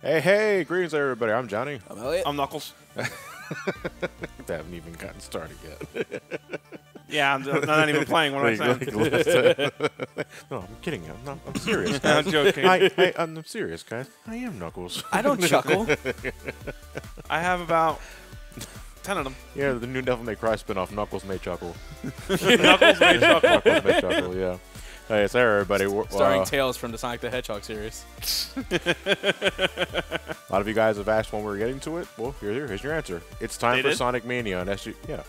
Hey, greetings everybody. I'm Johnny. I'm Elliot. I'm Knuckles. They haven't even gotten started yet. Yeah, I'm not even playing. What am I saying? No, I'm kidding. I'm serious. Guys. I'm joking. I'm serious, guys. I am Knuckles. I don't chuckle. I have about 10 of them. Yeah, the new Devil May Cry spinoff, Knuckles May Chuckle. Knuckles may chuckle. Knuckles May Chuckle, yeah. Hey, it's there, everybody. Starring Tails from the Sonic the Hedgehog series. A lot of you guys have asked when we're getting to it. Well, here's your answer. It's time for Sonic Mania on SGB. Yeah.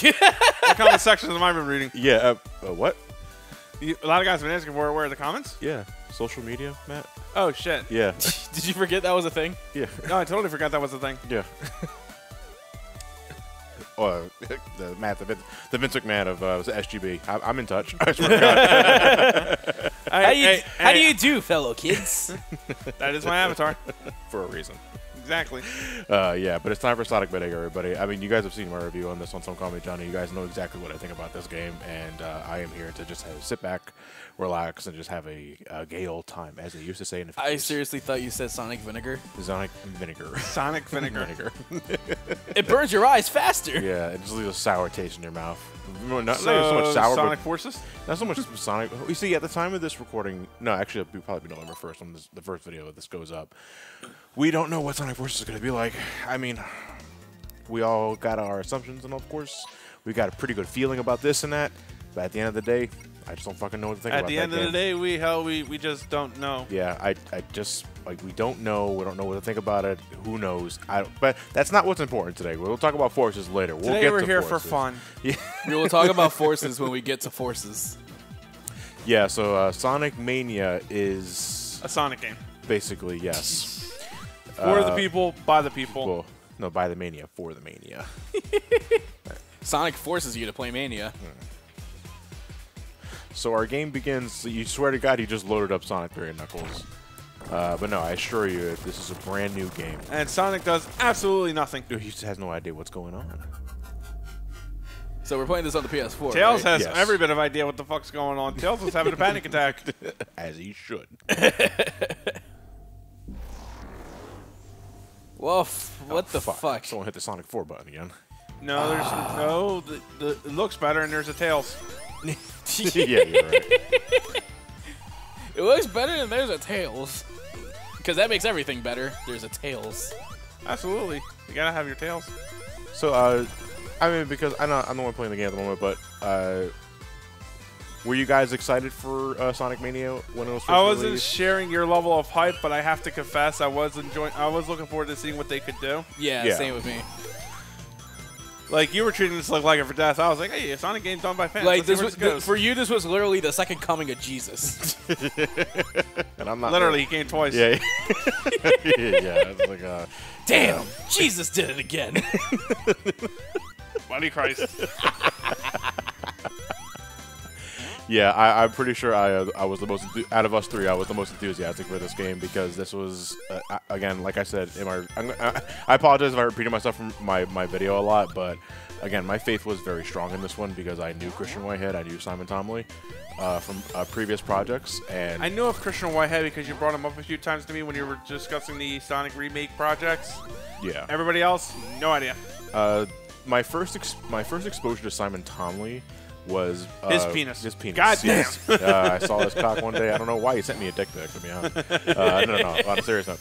What comment sections am I been reading? Yeah. What? A lot of guys have been asking where are the comments? Yeah. Social media, Matt? Oh, shit. Yeah. Did you forget that was a thing? Yeah. No, I totally forgot that was a thing. Yeah. The Vince McMahon of SGB. I'm in touch. I swear to God. How do you do, fellow kids? That is my avatar. For a reason. Exactly. Yeah, but it's time for Sonic Mania, everybody. I mean, you guys have seen my review on this on Some Call Me Johnny. You guys know exactly what I think about this game, and I am here to just sit back, relax, and just have a gay old time, as they used to say in the 50s. I seriously thought you said Sonic Vinegar. Sonic Vinegar. Sonic Vinegar. It burns your eyes faster. Yeah, it just leaves a sour taste in your mouth. Not So so much sour, Sonic but Forces? not so much Sonic. You see, at the time of this recording, no, actually, it'll probably be November 1st when the first video of this goes up. We don't know what Sonic Forces is going to be like. I mean, we all got our assumptions, and of course, we got a pretty good feeling about this and that. But at the end of the day, I just don't fucking know what to think about that game. At the end of the day, we just don't know. Yeah, I just, like, we don't know. We don't know what to think about it. Who knows? But that's not what's important today. We'll talk about Forces later. Today we're here for fun. Yeah. We will talk about forces when we get to forces. Yeah, so Sonic Mania is A Sonic game. basically, yes. For the people, by the people. Well, no, by the Mania, for the Mania. Sonic forces you to play Mania. So our game begins, you swear to God, you just loaded up Sonic 3 and Knuckles. But no, I assure you, this is a brand new game. And Sonic does absolutely nothing. He has no idea what's going on. So we're playing this on the PS4. Tails right? has Yes. every bit of idea what the fuck's going on. Tails was having a panic attack. As he should. Well, what the fuck? fuck? Someone hit the Sonic 4 button again. No, there's no. It looks better, and there's a Tails. Yeah, you're right. It looks better and there's a Tails. Because that makes everything better. There's a Tails. Absolutely, you gotta have your Tails. So, I mean, because I'm the one playing the game at the moment, but were you guys excited for Sonic Mania when it was first I wasn't released? sharing your level of hype, but I have to confess, I was looking forward to seeing what they could do. Yeah, same with me. Like, you were treating this like it for death. I was like, hey, a Sonic game done by fans. Like, Let's see where this goes. for you, this was literally the second coming of Jesus. And I'm not Literally, he came twice. Yeah. Yeah. It's like, Damn, Jesus did it again. Bloody Christ. yeah, I'm pretty sure I was the most out of us three. I was the most enthusiastic for this game because this was again, like I said, I apologize if I repeated myself from my video a lot, but again, my faith was very strong in this one because I knew Christian Whitehead, I knew Simon Tomley from previous projects, and I knew of Christian Whitehead because you brought him up a few times to me when you were discussing the Sonic remake projects. yeah, Everybody else, no idea. my first exposure to Simon Tomley was His penis. His penis. God damn. Yes. I saw his cock one day. I don't know why he sent me a dick pic, to be honest. No. On a serious note.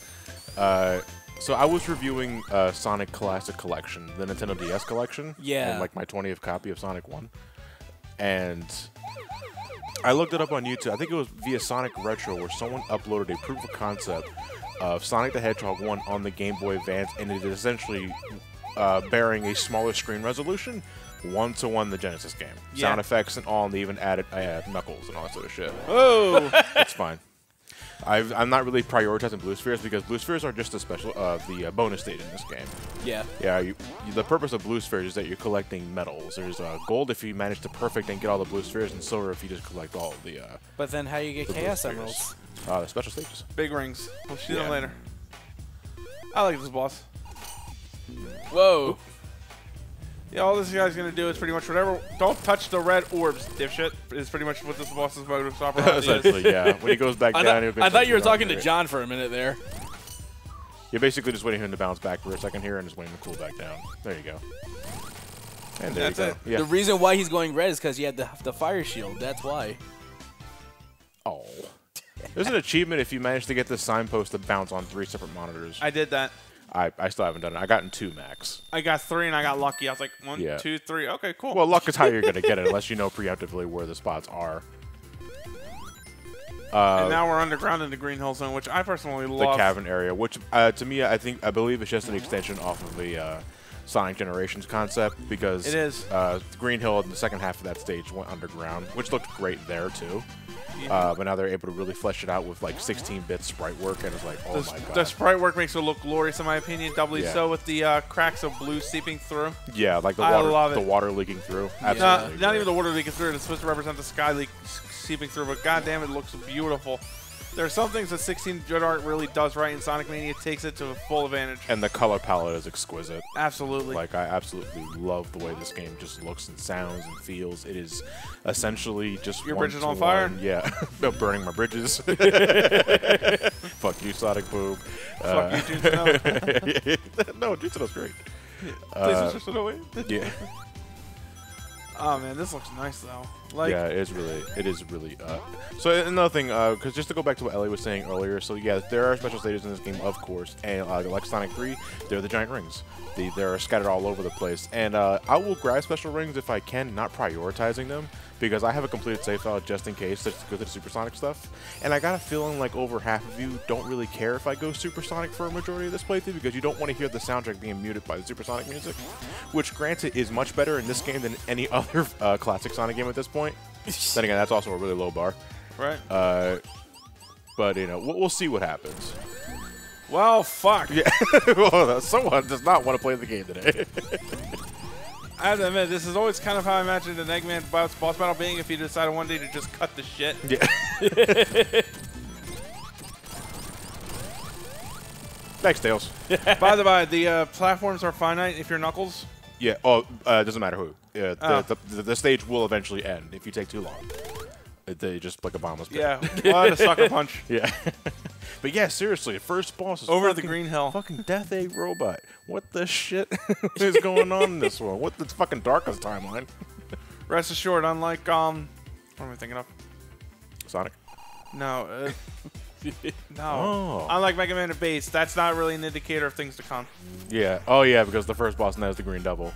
So I was reviewing Sonic Classic Collection, the Nintendo DS collection. Yeah. And like my 20th copy of Sonic 1. And I looked it up on YouTube. I think it was via Sonic Retro where someone uploaded a proof of concept of Sonic the Hedgehog 1 on the Game Boy Advance, and it is essentially bearing a smaller screen resolution. 1-to-1 the Genesis game. Yeah. Sound effects and all, and they even added Knuckles and all that sort of shit. Oh, It's fine. I'm not really prioritizing Blue Spheres because Blue Spheres are just a special, the bonus stage in this game. Yeah. Yeah, the purpose of Blue Spheres is that you're collecting medals. There's gold if you manage to perfect and get all the Blue Spheres, and silver if you just collect all of the But then how you get the Chaos Blue Emeralds? Spheres. The special stages. big rings. We'll see them Yeah. later. I like this boss. Whoa. Yeah, all this guy's gonna do is pretty much whatever. Don't touch the red orbs, dipshit. Is pretty much what this boss's modus operandi is. Essentially, yeah. When he goes back down, I thought you were talking to John for a minute there. You're basically just waiting for him to bounce back for a second here and just waiting to cool back down. There you go. And there That's you go. it. Yeah. The reason why he's going red is because he had the fire shield. That's why. Oh. There's an achievement if you manage to get this signpost to bounce on 3 separate monitors. I did that. I still haven't done it. I got in 2 max. I got 3 and I got lucky. I was like, 1, Yeah. 2, 3. Okay, cool. Well, luck is how you're going to get it unless you know preemptively where the spots are. And now we're underground in the Green Hill Zone, which I personally The love. cavern area, which to me, I believe it's just an extension off of the Sonic Generations concept because It is. Green Hill in the second half of that stage went underground, which looked great there too. Yeah. But now they're able to really flesh it out with like 16-bit sprite work, and it's like, oh my god. The sprite work makes it look glorious, in my opinion. Doubly Yeah. so with the cracks of blue seeping through. Yeah, like the I water, love it. the water leaking through. Not Absolutely. even the water leaking through. It's supposed to represent the sky leak seeping through, but goddamn, it looks beautiful. There are some things that 16-bit art really does right, and Sonic Mania takes it to a full advantage. And the color palette is exquisite. Absolutely. Like, I absolutely love the way this game just looks and sounds and feels. It is essentially just Your one bridges to on fire? one. Yeah. No, burning my bridges. Fuck you, Sonic Boob. Fuck you, Junsono. No, Junsono's great. Please just away. Yeah. Oh man, this looks nice though. Like, Yeah, it is really. So another thing, because just to go back to what Ellie was saying earlier, so yeah, there are special stages in this game, of course, and like Sonic 3, they're the giant rings. They're scattered all over the place, and I will grab special rings if I can, not prioritizing them, because I have a completed save file just in case to go to the Supersonic stuff, and I got a feeling like over half of you don't really care if I go Supersonic for a majority of this playthrough, because you don't want to hear the soundtrack being muted by the Supersonic music, which granted is much better in this game than any other classic Sonic game at this point. Then again, that's also a really low bar. right? But you know, we'll see what happens. Well, fuck. Yeah, well, someone does not want to play the game today. I have to admit, this is always kind of how I imagined an Eggman boss battle being if he decided one day to just cut the shit. Yeah. Thanks, Tails. By the by, the platforms are finite if you're Knuckles. Yeah. Oh, it doesn't matter who. Yeah, Oh. the stage will eventually end if you take too long. They just like a bombless pit. Yeah, what a sucker punch. Yeah. But yeah, seriously, first boss is Over the fucking- Green Hill. Fucking Death Egg Robot. What the shit is going on in this one? What the fucking darkest timeline? Rest assured, unlike, what am I thinking of? Sonic. No, no. Oh. Unlike Mega Man and Base, that's not really an indicator of things to come. Yeah. Oh yeah, because the first boss now is the Green Devil.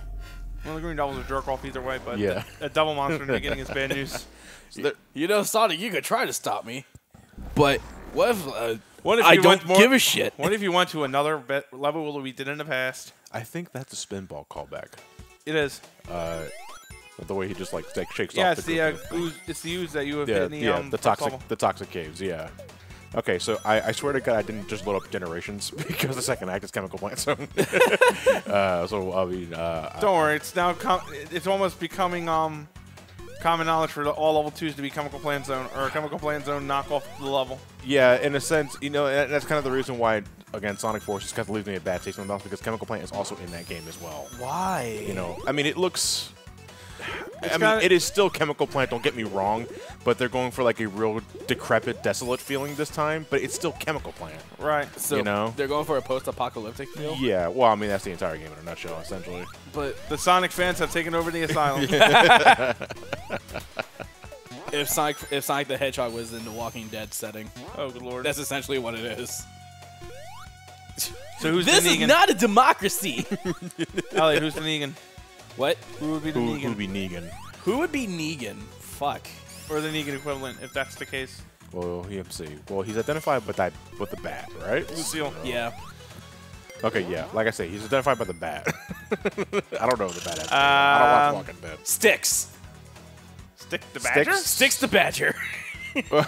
Well, the Green Devil's a jerk off either way, but Yeah. a double monster in the beginning is bad news. You know, Sonic, you could try to stop me, but what if, What if I you don't went more, give a shit? What if you went to another level that we did in the past? I think that's a spinball callback. It is. The way he just like shakes Yeah, off it's the the group. ooze, it's the ooze that you have Yeah, hit in the yeah, the first level. toxic caves. Yeah. Okay, so I swear to God I didn't just load up Generations because the second act is Chemical Plant Zone. So I mean, Don't worry, it's now it's almost becoming common knowledge for all level 2s to be Chemical Plant Zone or a Chemical Plant Zone knockoff the level. yeah, in a sense, you know, and that's kind of the reason why again Sonic Force kind of leaves me a bad taste in my mouth because Chemical Plant is also in that game as well. Why? You know, I mean, it looks. It's I mean, kinda- it is still Chemical Plant, don't get me wrong, but they're going for like a real decrepit, desolate feeling this time, but it's still Chemical Plant. Right. So you know? they're going for a post-apocalyptic feel. Yeah, well, I mean, that's the entire game in a nutshell, essentially. But The Sonic fans have taken over the asylum. if Sonic the Hedgehog was in the Walking Dead setting, Oh, good lord. that's essentially what it is. So who's This the is Negan? not a democracy. Elliot, who's the Negan? What? Who would be the Who Negan? would be Negan? Who would be Negan? Fuck. Or the Negan equivalent, if that's the case. Well, let's see. Well, he's identified with the bat, right? Lucille. Yeah. Okay, yeah. Like I say, he's identified by the bat. I don't know the bat. I don't watch Walking Dead. Sticks. Stick the Badger? Sticks the Badger. Because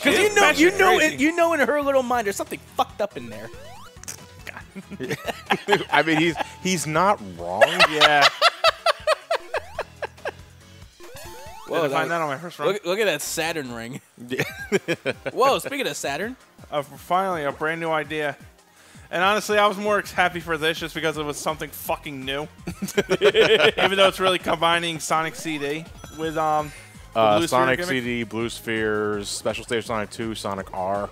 Yeah, you know in her little mind there's something fucked up in there. I mean, he's not wrong. Yeah. Whoa, Did I find that on my first run? look at that Saturn ring. Whoa, speaking of Saturn. Finally, a brand new idea. And honestly, I was more happy for this just because it was something fucking new. Even though it's really combining Sonic CD with Blue Sonic Sphere CD, Blue Spheres, Special Stage Sonic 2, Sonic R.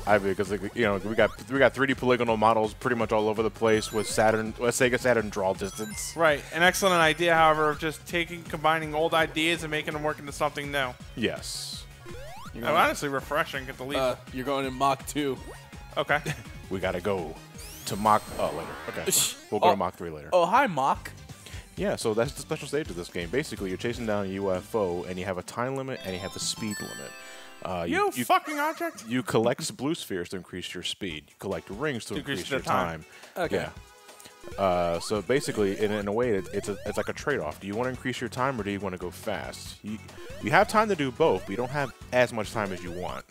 I mean, because we got 3D polygonal models pretty much all over the place with Sega Saturn draw distance. Right, an excellent idea, however, of just combining old ideas and making them work into something new. Yes. Honestly, refreshing at the least. You're going in Mach 2. Okay. We gotta go to Mach. Oh, later. Okay. We'll go to Mach 3 later. Oh, hi, Mach. Yeah, so that's the special stage of this game. Basically, you're chasing down a UFO, and you have a time limit, and you have a speed limit. You fucking object! You collect blue spheres to increase your speed. You collect rings to increase your time. Okay. Yeah. So basically, in a way, it's like a trade-off. Do you want to increase your time, or do you want to go fast? You have time to do both, but you don't have as much time as you want.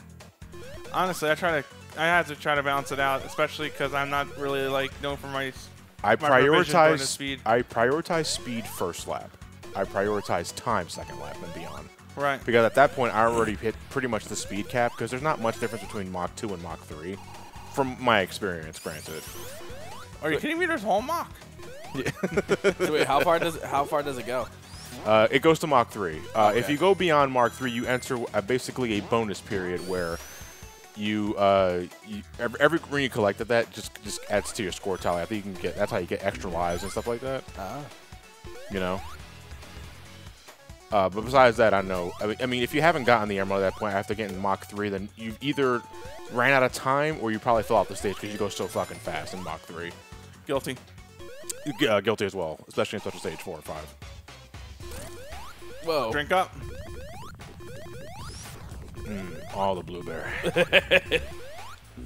Honestly, I had to try to balance it out, especially because I'm not really known for my. I prioritize speed. I prioritize speed first lap. I prioritize time second lap and beyond. Right. Because at that point, I already hit pretty much the speed cap, because there's not much difference between Mach 2 and Mach 3, from my experience, granted. Are you kidding me? There's whole Mach. Yeah. So wait, how far does it go? It goes to Mach 3. Okay. If you go beyond Mach 3, you enter basically a bonus period where every ring you collect at that just adds to your score tally. I think you can get that's how you get extra lives and stuff like that. You know. But besides that, I know. I mean, if you haven't gotten the emerald at that point after getting Mach 3, then you've either ran out of time or you probably fell off the stage because you go so fucking fast in Mach 3. Guilty. Guilty as well, especially in Special Stage 4 or 5. Whoa. Drink up. All the blueberry.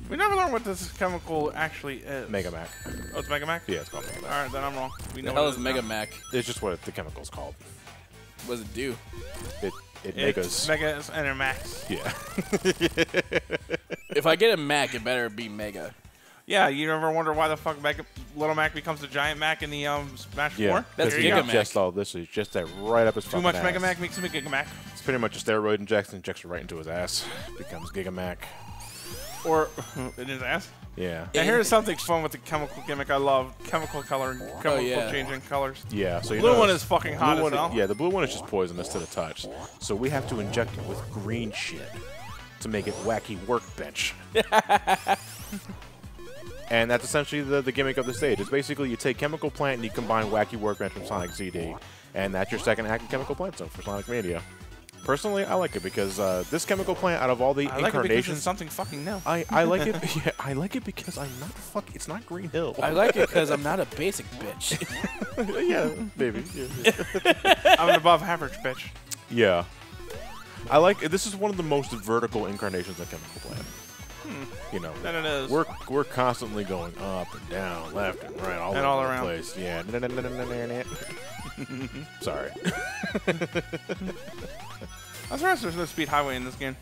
We never learned what this chemical actually is. Mega Mac. Oh, it's Mega Mac? Yeah, it's called Mega Mac. Alright, then I'm wrong. We know The hell what is it Mega now. Mac? It's just what the chemical's called. What does it do? It It's megas. Mega and a Max. Yeah. If I get a Mac, it better be Mega. Yeah, you ever wonder why the fuck Little Mac becomes a giant Mac in the Smash 4? Yeah. That's There you Giga go. Mac. Just all this is just that right up his Too fucking much ass. Mega Mac makes him a Giga Mac. It's pretty much a steroid injection, injects it right into his ass. Becomes Giga Mac. Or in his ass. Yeah. And here's something fun with the chemical gimmick I love. Chemical coloring. Chemical yeah. changing colors. Yeah. So you Blue know, one is fucking hot blue as hell. Yeah, the blue one is just poisonous to the touch. So we have to inject it with green shit to make it wacky workbench. And that's essentially the gimmick of the stage. It's basically you take Chemical Plant and you combine Wacky Workbench from Sonic CD. And that's your second act of Chemical Plant Zone for Sonic Mania. Personally, I like it because this Chemical Plant, out of all the I like it because incarnations, it's something fucking new. I like it. Yeah, I like it because it's not Green Hill. I like it because I'm not a basic bitch. Yeah, maybe. Yeah. I'm an above average bitch. Yeah. I like this is one of the most vertical incarnations of Chemical Plant. You know, Then it is. we're constantly going up and down, left and right, all And over all the around. place. Yeah. Sorry. I'm surprised there's no speed highway in this game.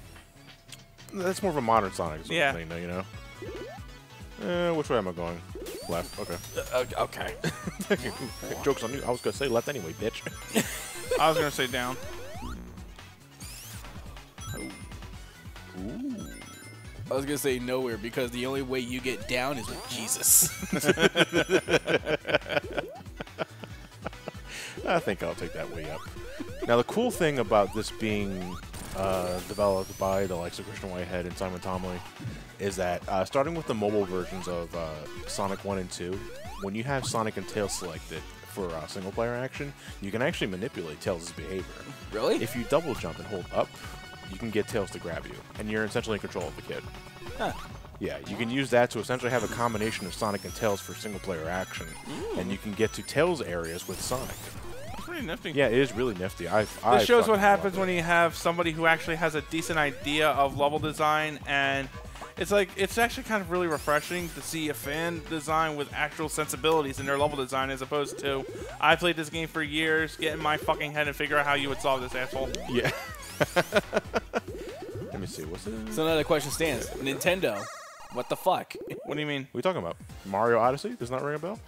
That's more of a modern Sonic sort Yeah. of thing, though, you know. Which way am I going? Left. Okay. Okay. Joke's on you. I was gonna say left anyway, bitch. I was gonna say down. I was gonna say nowhere because the only way you get down is with Jesus. I think I'll take that way up. Now, the cool thing about this being developed by the likes of Christian Whitehead and Simon Tomley is that starting with the mobile versions of Sonic 1 and 2, when you have Sonic and Tails selected for single-player action, you can actually manipulate Tails' behavior. Really? If you double jump and hold up, you can get Tails to grab you, and you're essentially in control of the kid. Huh. Yeah, you can use that to essentially have a combination of Sonic and Tails for single-player action, and you can get to Tails areas with Sonic. That's pretty nifty. Yeah, it is really nifty. This shows what happens when you have somebody who actually has a decent idea of level design, and it's actually kind of really refreshing to see a fan design with actual sensibilities in their level design, as opposed to I played this game for years, get in my fucking head and figure out how you would solve this asshole. Yeah. Let me see. What's it? So now the question stands: Nintendo, what the fuck? What do you mean? What are you talking about? Mario Odyssey? Does not ring a bell?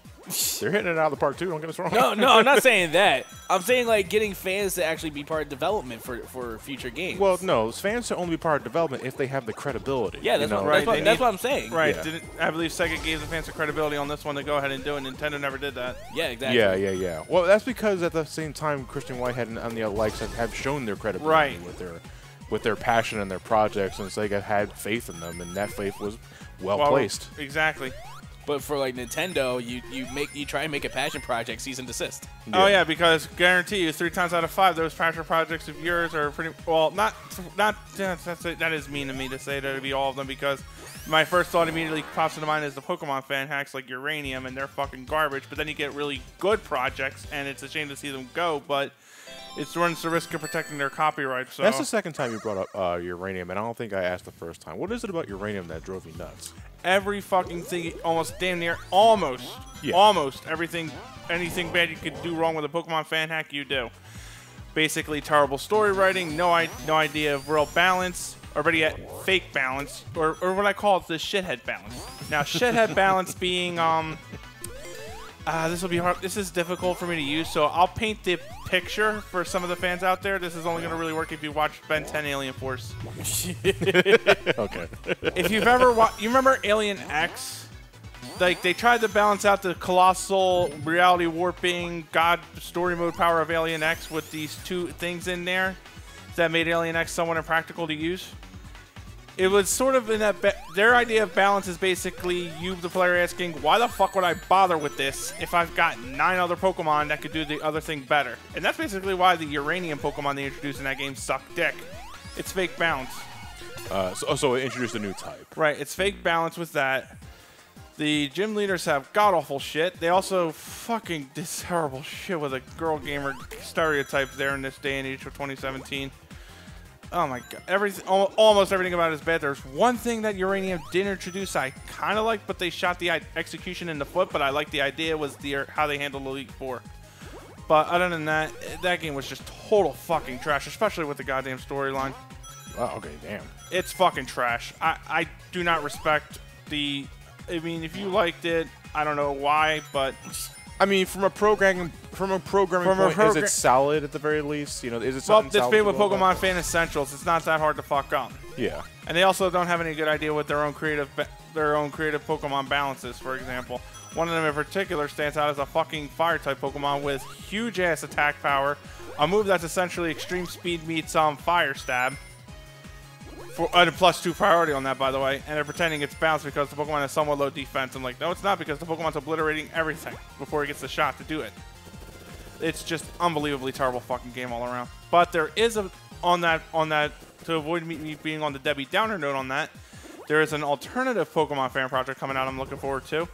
They're hitting it out of the park too. Don't get us wrong. No, I'm not saying that. I'm saying like getting fans to actually be part of development for future games. Well, no, fans should only be part of development if they have the credibility. Yeah, that's, you know? that's what I'm saying. Right. Yeah. I believe Sega gave the fans the credibility on this one to go ahead and do it. Nintendo never did that. Yeah, exactly. Yeah. Well, that's because at the same time, Christian Whitehead and the likes have shown their credibility with their passion and their projects, and Sega had faith in them, and that faith was well placed. Exactly. But for like Nintendo, you try and make a passion project cease and desist. Yeah. Oh yeah, because guarantee you 3 times out of 5 those passion projects of yours are pretty well that is mean to me to say that it'd be all of them, because my first thought immediately pops into mind is the Pokemon fan hacks like Uranium, and they're fucking garbage. But then you get really good projects, and it's a shame to see them go. But it runs the risk of protecting their copyright. So that's the second time you brought up Uranium, and I don't think I asked the first time. What is it about Uranium that drove you nuts? Every fucking thing, almost damn near, almost everything, anything bad you could do wrong with a Pokemon fan hack, you do. Basically, terrible story writing, no idea of real balance, or better yet, fake balance, or what I call it, the shithead balance. Now, shithead balance being, this will be hard. This is difficult for me to use, so I'll paint the picture for some of the fans out there. This is only going to really work if you watch Ben 10 Alien Force. Okay. If you've ever watched, you remember Alien X? Like, they tried to balance out the colossal reality warping god story mode power of Alien X with these 2 things in there that made Alien X somewhat impractical to use. It was sort of in that their idea of balance is basically you, the player, asking, why the fuck would I bother with this if I've got 9 other Pokemon that could do the other thing better? And that's basically why the Uranium Pokemon they introduced in that game suck dick. It's fake balance. So it introduced a new type. Right, it's fake balance with that. The gym leaders have god-awful shit. They also fucking did terrible shit with a girl gamer stereotype there in this day and age of 2017. Oh my god, almost everything about it is bad. There's one thing that Uranium did introduce I kind of like, but they shot the execution in the foot, but I like the idea was how they handled Elite Four. But other than that, that game was just total fucking trash, especially with the goddamn storyline. Oh, okay, damn. It's fucking trash. I do not respect the... I mean, if you liked it, I don't know why, but... I mean, from a programming point, is it solid at the very least? You know, is it something Well, solid? it's made with Pokemon Fan Essentials. It's not that hard to fuck up. Yeah. And they also don't have any good idea what their own creative Pokemon balances, for example. One of them in particular stands out as a fucking Fire-type Pokemon with huge-ass attack power, a move that's essentially Extreme Speed meets Fire Stab. And a +2 priority on that, by the way. And they're pretending it's balanced because the Pokemon has somewhat low defense. I'm like, no, it's not, because the Pokemon's obliterating everything before he gets the shot to do it. It's just unbelievably terrible fucking game all around. But there is on that to avoid me being on the Debbie Downer note on that, there is an alternative Pokemon fan project coming out I'm looking forward to.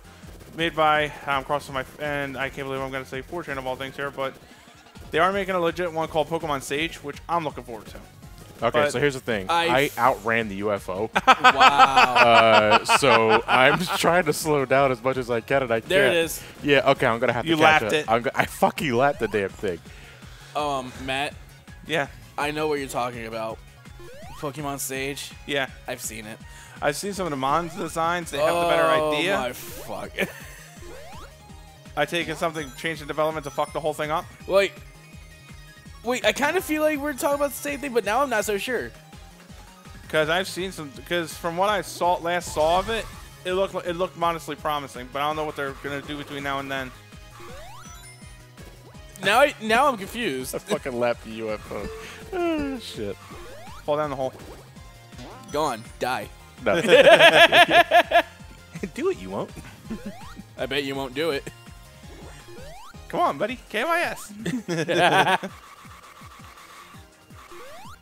Made by, I'm crossing my, and I can't believe I'm going to say 4chan of all things here, but they are making a legit one called Pokemon Sage, which I'm looking forward to. Okay, But so here's the thing. I outran the UFO. Wow. So I'm just trying to slow down as much as I can, and I can't. There it is. Yeah, okay, I'm going to have to You catch lapped it. it. I fucking lapped the damn thing. Matt, Yeah, I know what you're talking about. Pokemon Sage. yeah. I've seen it. I've seen some of the Mons designs. They have the better idea. Oh my fuck. I take it something changed in development to fuck the whole thing up. Wait, I kind of feel like we're talking about the same thing, but now I'm not so sure. Because I've seen some. Because from what I last saw of it, it looked modestly promising. But I don't know what they're gonna do between now and then. Now I'm confused. I fucking lapped the UFO. Oh, shit. Fall down the hole. Gone. Die. No. Do it, you won't. I bet you won't do it. Come on, buddy. KYS.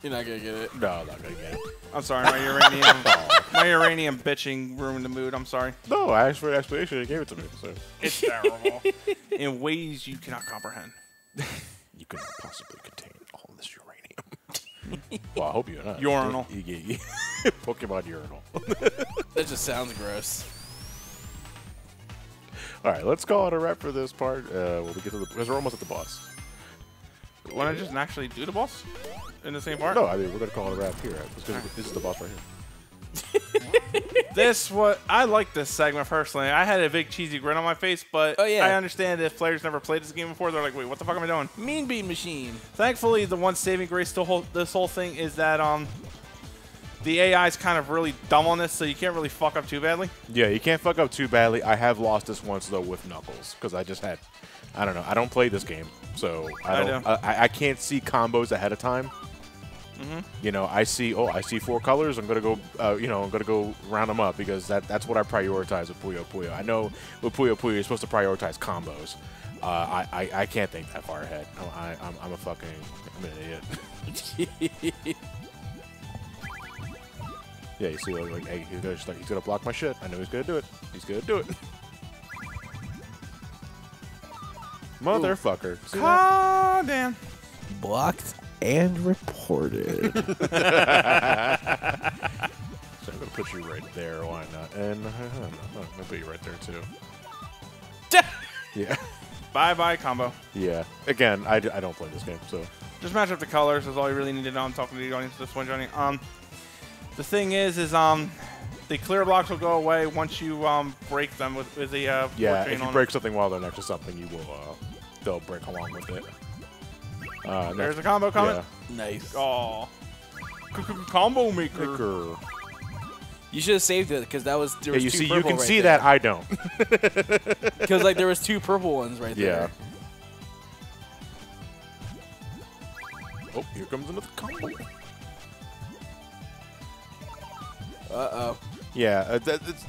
You're not gonna get it. No, I'm not going to get it. I'm sorry, my uranium bitching ruined the mood. I'm sorry. No, I asked for an explanation and you gave it to me. So It's terrible in ways you cannot comprehend. you cannot possibly contain all this uranium. Well, I hope you're not. Urinal. Pokemon urinal. That just sounds gross. All right, let's call it a wrap for this part. When we get to because we're almost at the boss. Want to just actually do the boss in the same part? No, I mean we're gonna call it a wrap here because this is the boss right here. I like this segment personally. I had a big cheesy grin on my face, but I understand if players never played this game before, they're like, wait, what the fuck am I doing? Mean Bean Machine. Thankfully, the one saving grace to this whole thing is that the AI is kind of really dumb on this, so you can't really fuck up too badly. Yeah, you can't fuck up too badly. I have lost this once though with Knuckles because I just had, I don't know, I don't play this game, so I can't see combos ahead of time. You know, I see 4 colors. I'm gonna go, I'm gonna go round them up because that's what I prioritize with Puyo Puyo. I know with Puyo Puyo you're supposed to prioritize combos. I can't think that far ahead. I'm an idiot. Yeah, you see, like, hey, he's gonna block my shit. I know he's gonna do it. He's gonna do it. Motherfucker. Oh, damn. Blocked and reported. So I'm gonna put you right there. Why not? And I'm gonna put you right there too. Yeah. Bye combo. Yeah. Again, I don't play this game, so just match up the colors is all you really need to know. I'm talking to the audience this one, Johnny. The thing is the clear blocks will go away once you break them with the yeah. If you break something while they're next to something, you will they'll break along with it. There's a combo coming. Yeah. Nice. Oh, combo maker. You should have saved it because that was. There was you two see, purple you can right see there. that I don't. Because like there was 2 purple ones right there. Oh, here comes another combo. Uh-oh. Yeah,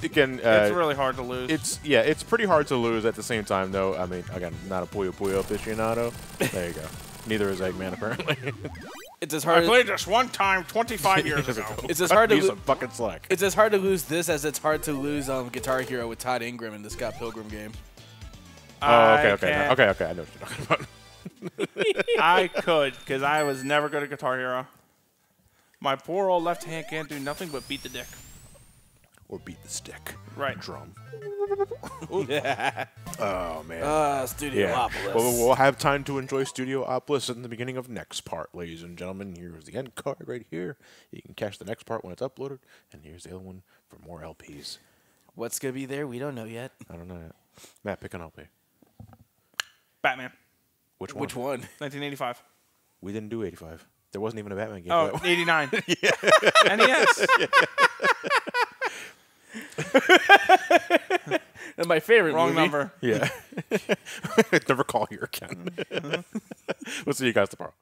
again, it's really hard to lose. It's pretty hard to lose at the same time, though. I mean, again, not a Puyo Puyo aficionado. There you go. Neither is Eggman, apparently. It's as hard. I played this one time 25 years ago. It's as hard to lose. Fucking slack. It's as hard to lose this as it's hard to lose Guitar Hero with Todd Ingram in the Scott Pilgrim game. Oh, okay. I know what you're talking about. I could, because I was never good at Guitar Hero. My poor old left hand can't do nothing but beat the dick. Or beat the stick. Right. Drum. Yeah. Oh, man. Studiopolis. Yeah. Well, we'll have time to enjoy Studiopolis in the beginning of next part, ladies and gentlemen. Here's the end card right here. You can catch the next part when it's uploaded. And here's the other one for more LPs. What's going to be there? We don't know yet. I don't know yet. Matt, pick an LP. Batman. Which one? Which one? 1985. We didn't do 85. There wasn't even a Batman game. Oh, 89. Yeah. NES. And my favorite Wrong movie. number. Yeah. Never call here again. We'll see you guys tomorrow.